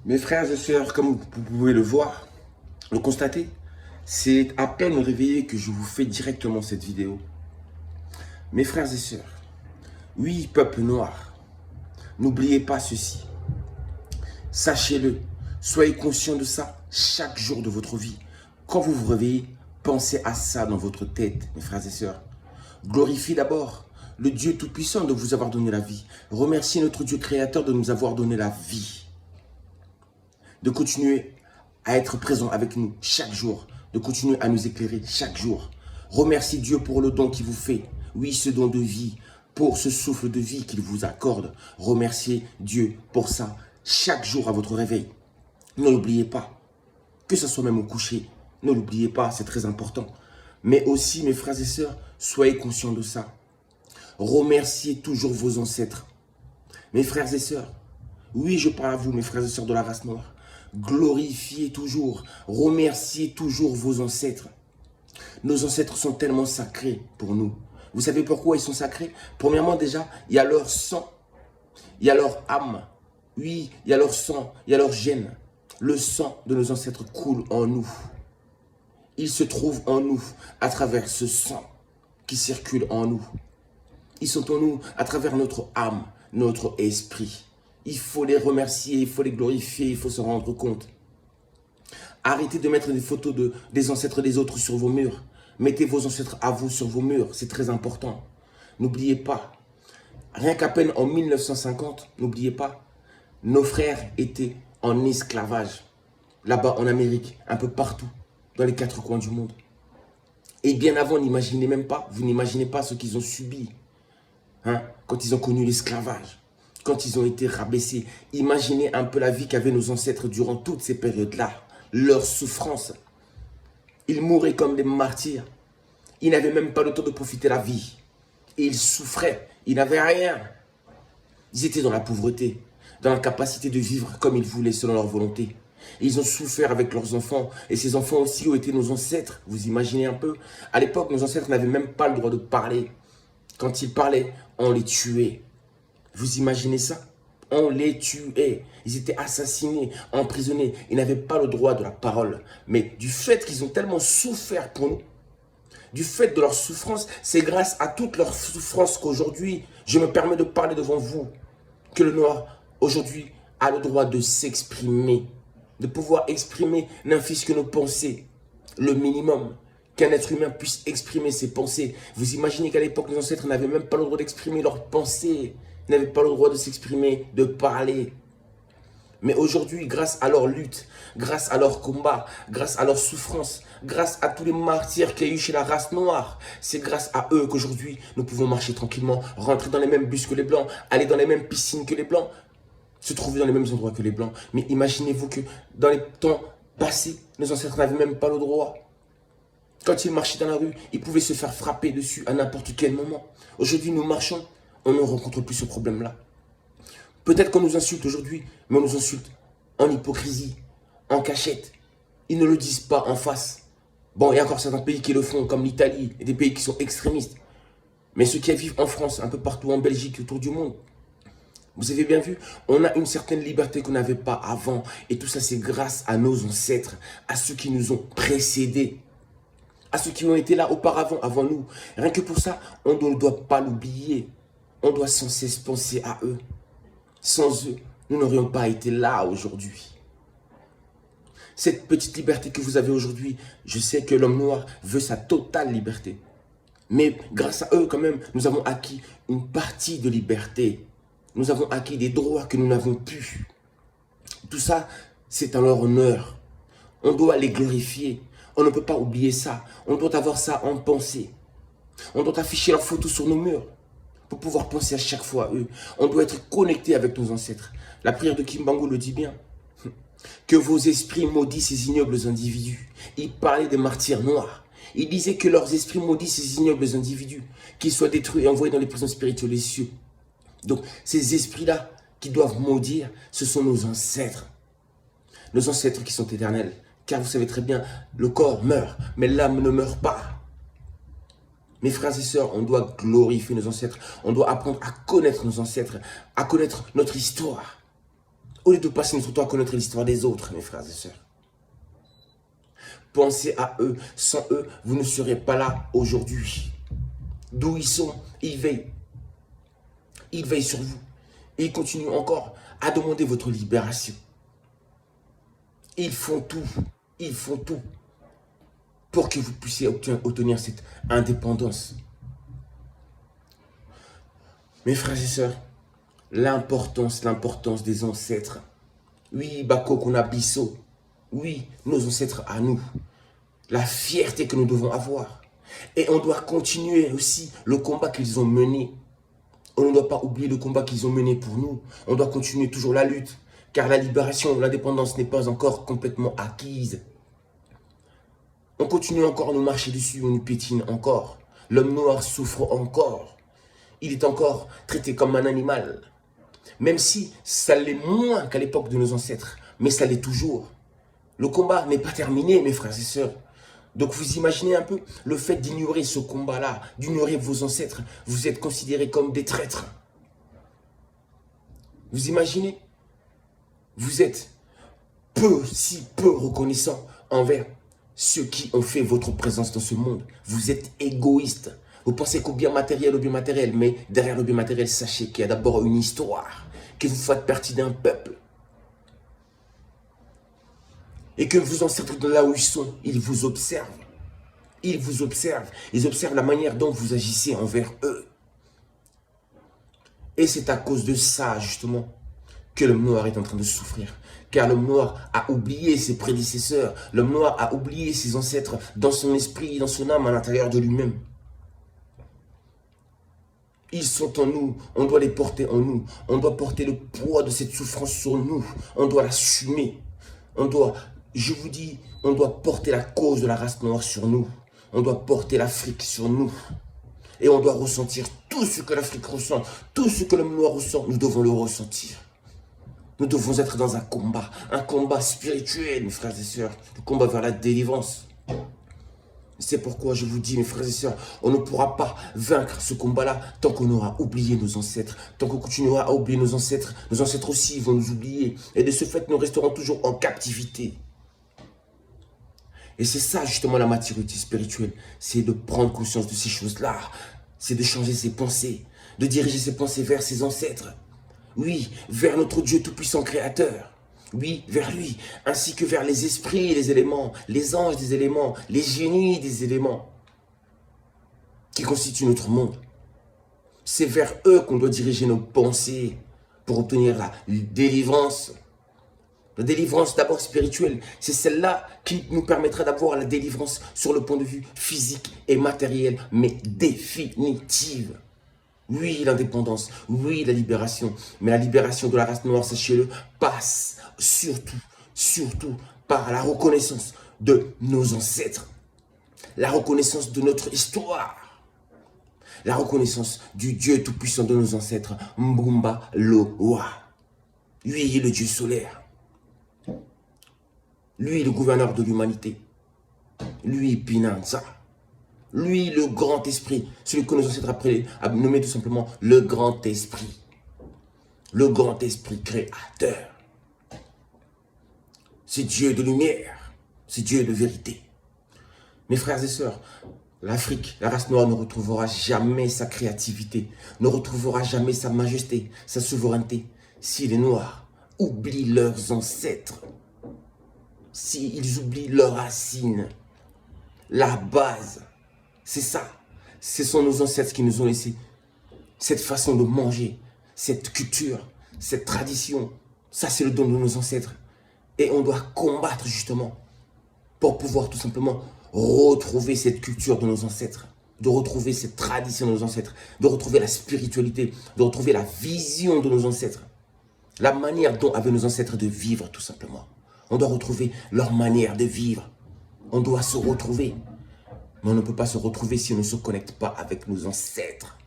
Mes frères et sœurs, comme vous pouvez le voir, le constater, c'est à peine réveillé que je vous fais directement cette vidéo. Mes frères et sœurs, oui, peuple noir, n'oubliez pas ceci. Sachez-le, soyez conscients de ça chaque jour de votre vie. Quand vous vous réveillez, pensez à ça dans votre tête, mes frères et sœurs. Glorifiez d'abord le Dieu Tout-Puissant de vous avoir donné la vie. Remerciez notre Dieu Créateur de nous avoir donné la vie. De continuer à être présent avec nous chaque jour, de continuer à nous éclairer chaque jour. Remerciez Dieu pour le don qu'il vous fait. Oui, ce don de vie, pour ce souffle de vie qu'il vous accorde. Remerciez Dieu pour ça chaque jour à votre réveil. Ne l'oubliez pas, que ce soit même au coucher. Ne l'oubliez pas, c'est très important. Mais aussi, mes frères et sœurs, soyez conscients de ça. Remerciez toujours vos ancêtres. Mes frères et sœurs, oui, je parle à vous, mes frères et sœurs de la race noire. Glorifiez toujours, remerciez toujours vos ancêtres. Nos ancêtres sont tellement sacrés pour nous. Vous savez pourquoi ils sont sacrés? Premièrement, déjà, il y a leur sang, il y a leur âme. Oui, il y a leur sang, il y a leur gène. Le sang de nos ancêtres coule en nous. Il se trouve en nous à travers ce sang qui circule en nous. Ils sont en nous à travers notre âme, notre esprit. Il faut les remercier, il faut les glorifier, il faut se rendre compte. Arrêtez de mettre des photos des ancêtres des autres sur vos murs. Mettez vos ancêtres à vous sur vos murs, c'est très important. N'oubliez pas, rien qu'à peine en 1950, n'oubliez pas, nos frères étaient en esclavage. Là-bas en Amérique, un peu partout, dans les quatre coins du monde. Et bien avant, n'imaginez même pas, vous n'imaginez pas ce qu'ils ont subi. Quand ils ont connu l'esclavage, quand ils ont été rabaissés. Imaginez un peu la vie qu'avaient nos ancêtres durant toutes ces périodes-là. Leur souffrance. Ils mouraient comme des martyrs. Ils n'avaient même pas le temps de profiter de la vie. Et ils souffraient. Ils n'avaient rien. Ils étaient dans la pauvreté, dans l'incapacité de vivre comme ils voulaient selon leur volonté. Et ils ont souffert avec leurs enfants. Et ces enfants aussi ont été nos ancêtres. Vous imaginez un peu? À l'époque, nos ancêtres n'avaient même pas le droit de parler. Quand ils parlaient, on les tuait. Vous imaginez ça? On les tuait. Ils étaient assassinés, emprisonnés. Ils n'avaient pas le droit de la parole. Mais du fait qu'ils ont tellement souffert pour nous, du fait de leur souffrance, c'est grâce à toute leur souffrance qu'aujourd'hui, je me permets de parler devant vous, que le noir, aujourd'hui, a le droit de s'exprimer, de pouvoir exprimer n'infise que nos pensées, le minimum, qu'un être humain puisse exprimer ses pensées. Vous imaginez qu'à l'époque, nos ancêtres n'avaient même pas le droit d'exprimer leurs pensées, n'avaient pas le droit de s'exprimer, de parler. Mais aujourd'hui, grâce à leur lutte, grâce à leur combat, grâce à leur souffrance, grâce à tous les martyrs qu'il y a eu chez la race noire, c'est grâce à eux qu'aujourd'hui, nous pouvons marcher tranquillement, rentrer dans les mêmes bus que les Blancs, aller dans les mêmes piscines que les Blancs, se trouver dans les mêmes endroits que les Blancs. Mais imaginez-vous que dans les temps passés, nos ancêtres n'avaient même pas le droit. Quand ils marchaient dans la rue, ils pouvaient se faire frapper dessus à n'importe quel moment. Aujourd'hui, nous marchons, on ne rencontre plus ce problème-là. Peut-être qu'on nous insulte aujourd'hui, mais on nous insulte en hypocrisie, en cachette. Ils ne le disent pas en face. Bon, il y a encore certains pays qui le font, comme l'Italie, et des pays qui sont extrémistes. Mais ceux qui vivent en France, un peu partout en Belgique, autour du monde, vous avez bien vu, on a une certaine liberté qu'on n'avait pas avant. Et tout ça, c'est grâce à nos ancêtres, à ceux qui nous ont précédés, à ceux qui ont été là auparavant, avant nous. Rien que pour ça, on ne doit pas l'oublier. On doit sans cesse penser à eux. Sans eux, nous n'aurions pas été là aujourd'hui. Cette petite liberté que vous avez aujourd'hui, je sais que l'homme noir veut sa totale liberté. Mais grâce à eux, quand même, nous avons acquis une partie de liberté. Nous avons acquis des droits que nous n'avons plus. Tout ça, c'est en leur honneur. On doit les glorifier. On ne peut pas oublier ça. On doit avoir ça en pensée. On doit afficher leurs photos sur nos murs pour pouvoir penser à chaque fois à eux. On doit être connecté avec nos ancêtres. La prière de Kimbangu le dit bien. Que vos esprits maudissent ces ignobles individus. Il parlait des martyrs noirs. Il disait que leurs esprits maudissent ces ignobles individus, qu'ils soient détruits et envoyés dans les prisons spirituelles des cieux. Donc, ces esprits-là qui doivent maudire, ce sont nos ancêtres. Nos ancêtres qui sont éternels. Car vous savez très bien, le corps meurt, mais l'âme ne meurt pas. Mes frères et sœurs, on doit glorifier nos ancêtres. On doit apprendre à connaître nos ancêtres, à connaître notre histoire. Au lieu de passer notre temps à connaître l'histoire des autres, mes frères et sœurs. Pensez à eux. Sans eux, vous ne serez pas là aujourd'hui. D'où ils sont, ils veillent. Ils veillent sur vous. Et ils continuent encore à demander votre libération. Ils font tout pour que vous puissiez obtenir cette indépendance. Mes frères et sœurs, l'importance des ancêtres. Oui, Bako Kunabiso. Oui, nos ancêtres à nous. La fierté que nous devons avoir. Et on doit continuer aussi le combat qu'ils ont mené. On ne doit pas oublier le combat qu'ils ont mené pour nous. On doit continuer toujours la lutte. Car la libération, l'indépendance n'est pas encore complètement acquise. On continue encore à nous marcher dessus, on nous piétine encore. L'homme noir souffre encore. Il est encore traité comme un animal. Même si ça l'est moins qu'à l'époque de nos ancêtres. Mais ça l'est toujours. Le combat n'est pas terminé, mes frères et sœurs. Donc vous imaginez un peu le fait d'ignorer ce combat-là, d'ignorer vos ancêtres. Vous êtes considérés comme des traîtres. Vous imaginez? Vous êtes si peu reconnaissants envers ceux qui ont fait votre présence dans ce monde. Vous êtes égoïste. Vous pensez qu'au bien matériel, mais derrière le bien matériel, sachez qu'il y a d'abord une histoire, que vous faites partie d'un peuple. Et que vos ancêtres, de là où ils sont, ils vous observent. Ils vous observent. Ils observent la manière dont vous agissez envers eux. Et c'est à cause de ça, justement, que l'homme noir est en train de souffrir. Car l'homme noir a oublié ses prédécesseurs. L'homme noir a oublié ses ancêtres dans son esprit, dans son âme, à l'intérieur de lui-même. Ils sont en nous, on doit les porter en nous. On doit porter le poids de cette souffrance sur nous. On doit l'assumer. On doit, je vous dis, on doit porter la cause de la race noire sur nous. On doit porter l'Afrique sur nous. Et on doit ressentir tout ce que l'Afrique ressent, tout ce que l'homme noir ressent, nous devons le ressentir. Nous devons être dans un combat spirituel, mes frères et sœurs, le combat vers la délivrance. C'est pourquoi je vous dis, mes frères et sœurs, on ne pourra pas vaincre ce combat-là tant qu'on aura oublié nos ancêtres, tant qu'on continuera à oublier nos ancêtres aussi vont nous oublier. Et de ce fait, nous resterons toujours en captivité. Et c'est ça justement la maturité spirituelle, c'est de prendre conscience de ces choses-là, c'est de changer ses pensées, de diriger ses pensées vers ses ancêtres. Oui, vers notre Dieu tout-puissant créateur. Oui, vers lui, ainsi que vers les esprits, les éléments, les anges des éléments, les génies des éléments qui constituent notre monde. C'est vers eux qu'on doit diriger nos pensées pour obtenir la délivrance. La délivrance d'abord spirituelle, c'est celle-là qui nous permettra d'avoir la délivrance sur le point de vue physique et matériel, mais définitive. Oui, l'indépendance, oui, la libération, mais la libération de la race noire, sachez-le, passe surtout par la reconnaissance de nos ancêtres, la reconnaissance de notre histoire, la reconnaissance du Dieu tout-puissant de nos ancêtres, Mbumba Loa. Lui, le Dieu solaire. Lui, le gouverneur de l'humanité. Lui, Pinanza. Lui, le grand esprit, celui que nos ancêtres a nommé tout simplement le grand esprit. Le grand esprit créateur. C'est Dieu de lumière, c'est Dieu de vérité. Mes frères et sœurs, l'Afrique, la race noire ne retrouvera jamais sa créativité, ne retrouvera jamais sa majesté, sa souveraineté, si les Noirs oublient leurs ancêtres, s'ils oublient leurs racines, la base. C'est ça, ce sont nos ancêtres qui nous ont laissé cette façon de manger, cette culture, cette tradition. Ça, c'est le don de nos ancêtres. Et on doit combattre justement pour pouvoir tout simplement retrouver cette culture de nos ancêtres, de retrouver cette tradition de nos ancêtres, de retrouver la spiritualité, de retrouver la vision de nos ancêtres, la manière dont avaient nos ancêtres de vivre tout simplement. On doit retrouver leur manière de vivre. On doit se retrouver. Mais on ne peut pas se retrouver si on ne se connecte pas avec nos ancêtres.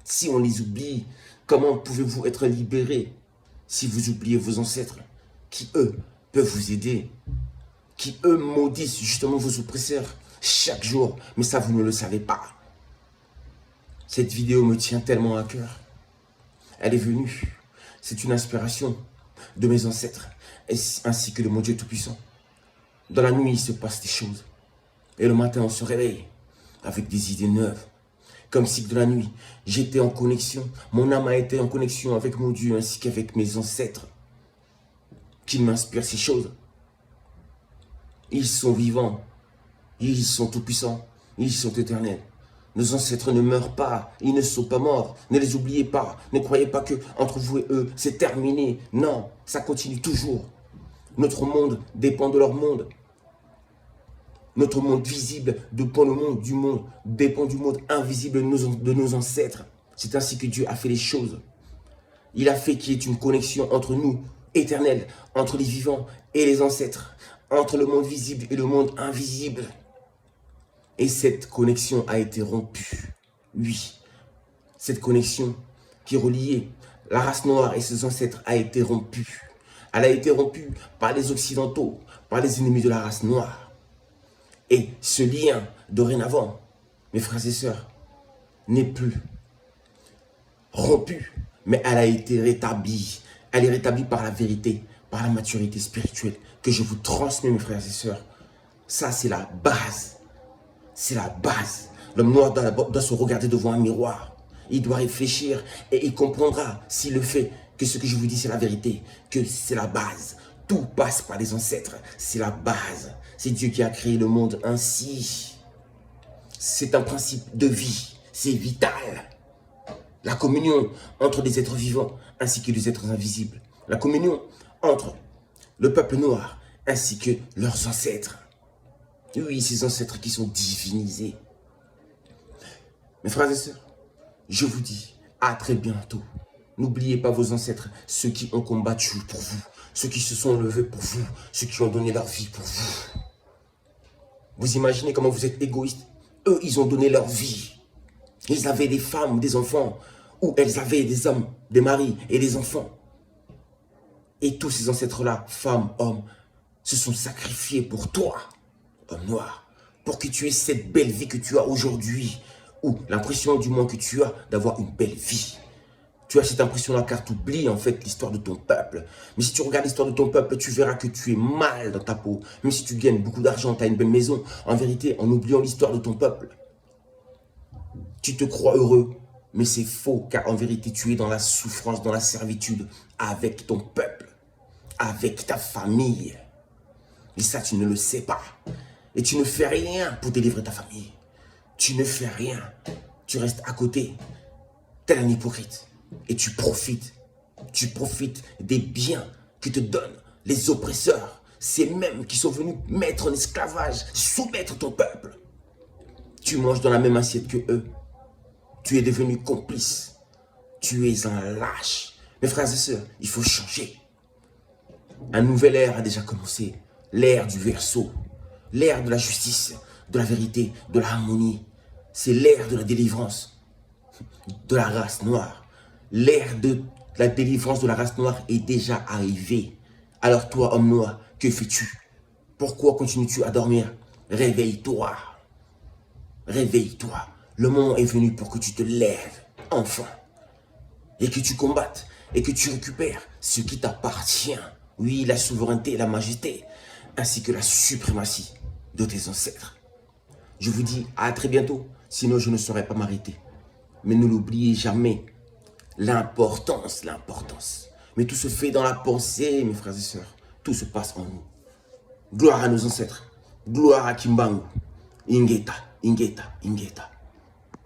Si on les oublie, comment pouvez-vous être libérés si vous oubliez vos ancêtres qui, eux, peuvent vous aider, qui, eux, maudissent justement vos oppresseurs chaque jour. Mais ça, vous ne le savez pas. Cette vidéo me tient tellement à cœur. Elle est venue. C'est une inspiration. de mes ancêtres, ainsi que de mon Dieu Tout-Puissant. Dans la nuit, il se passe des choses. Et le matin, on se réveille avec des idées neuves. Comme si de la nuit, j'étais en connexion. Mon âme a été en connexion avec mon Dieu ainsi qu'avec mes ancêtres. Qu'ils m'inspirent ces choses. Ils sont vivants. Ils sont tout-puissants. Ils sont éternels. Nos ancêtres ne meurent pas. Ils ne sont pas morts. Ne les oubliez pas. Ne croyez pas que entre vous et eux, c'est terminé. Non, ça continue toujours. Notre monde dépend de leur monde. Notre monde visible dépend du monde, dépend du monde invisible de nos ancêtres. C'est ainsi que Dieu a fait les choses. Il a fait qu'il y ait une connexion entre nous, éternelle, entre les vivants et les ancêtres, entre le monde visible et le monde invisible. Et cette connexion a été rompue. Oui, cette connexion qui reliait la race noire et ses ancêtres a été rompue. Elle a été rompue par les Occidentaux, par les ennemis de la race noire. Et ce lien, dorénavant, mes frères et sœurs, n'est plus rompu, mais elle a été rétablie. Elle est rétablie par la vérité, par la maturité spirituelle que je vous transmets, mes frères et sœurs. Ça, c'est la base. C'est la base. L'homme noir doit se regarder devant un miroir. Il doit réfléchir et il comprendra, s'il le fait, que ce que je vous dis, c'est la vérité, que c'est la base. Tout passe par les ancêtres, c'est la base. C'est Dieu qui a créé le monde ainsi. C'est un principe de vie, c'est vital. La communion entre des êtres vivants ainsi que des êtres invisibles. La communion entre le peuple noir ainsi que leurs ancêtres. Oui, ces ancêtres qui sont divinisés. Mes frères et sœurs, je vous dis à très bientôt. N'oubliez pas vos ancêtres, ceux qui ont combattu pour vous, ceux qui se sont levés pour vous, ceux qui ont donné leur vie pour vous. Vous imaginez comment vous êtes égoïste? Eux, ils ont donné leur vie. Ils avaient des femmes, des enfants, ou elles avaient des hommes, des maris et des enfants. Et tous ces ancêtres-là, femmes, hommes, se sont sacrifiés pour toi, homme noir, pour que tu aies cette belle vie que tu as aujourd'hui, ou l'impression du moins que tu as d'avoir une belle vie. Tu as cette impression-là car tu oublies en fait l'histoire de ton peuple. Mais si tu regardes l'histoire de ton peuple, tu verras que tu es mal dans ta peau. Même si tu gagnes beaucoup d'argent, tu as une belle maison, en vérité, en oubliant l'histoire de ton peuple, tu te crois heureux, mais c'est faux car en vérité, tu es dans la souffrance, dans la servitude avec ton peuple, avec ta famille. Et ça, tu ne le sais pas. Et tu ne fais rien pour délivrer ta famille. Tu ne fais rien. Tu restes à côté, tel un hypocrite. Et tu profites des biens que te donnent les oppresseurs, ces mêmes qui sont venus mettre en esclavage, soumettre ton peuple. Tu manges dans la même assiette que eux. Tu es devenu complice. Tu es un lâche. Mes frères et sœurs, il faut changer. Un nouvel ère a déjà commencé. L'ère du Verseau. L'ère de la justice, de la vérité, de l'harmonie. C'est l'ère de la délivrance de la race noire. L'ère de la délivrance de la race noire est déjà arrivée. Alors toi, homme noir, que fais-tu? Pourquoi continues-tu à dormir? Réveille-toi. Réveille-toi. Le moment est venu pour que tu te lèves, enfin. Et que tu combattes. Et que tu récupères ce qui t'appartient. Oui, la souveraineté, la majesté. Ainsi que la suprématie de tes ancêtres. Je vous dis à très bientôt. Sinon, je ne saurais pas m'arrêter. Mais ne l'oubliez jamais. L'importance. Mais tout se fait dans la pensée, mes frères et sœurs. Tout se passe en nous. Gloire à nos ancêtres. Gloire à Kimbangu. Ingeta, Ingeta, Ingeta.